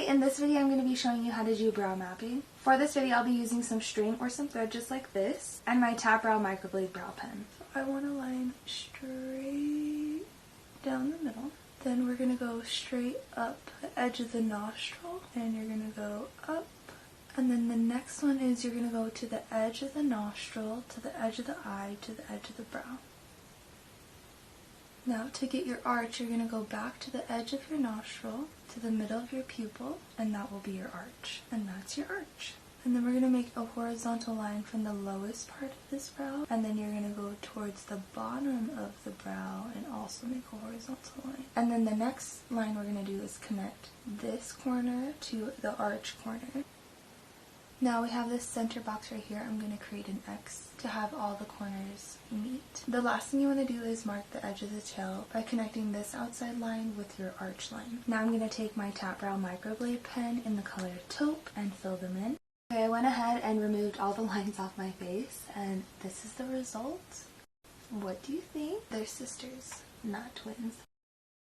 Hi, in this video I'm going to be showing you how to do brow mapping. For this video I'll be using some string or some thread just like this, and my Tatbrow Microblade Brow Pen. So I want to line straight down the middle. Then we're going to go straight up the edge of the nostril, and you're going to go up. And then the next one is you're going to go to the edge of the nostril, to the edge of the eye, to the edge of the brow. Now to get your arch, you're going to go back to the edge of your nostril, to the middle of your pupil, and that will be your arch. And that's your arch. And then we're going to make a horizontal line from the lowest part of this brow, and then you're going to go towards the bottom of the brow and also make a horizontal line. And then the next line we're going to do is connect this corner to the arch corner. Now we have this center box right here. I'm going to create an X to have all the corners meet. The last thing you want to do is mark the edge of the tail by connecting this outside line with your arch line. Now I'm going to take my Tatbrow Microblade Pen in the color taupe and fill them in. Okay, I went ahead and removed all the lines off my face, and this is the result. What do you think? They're sisters, not twins.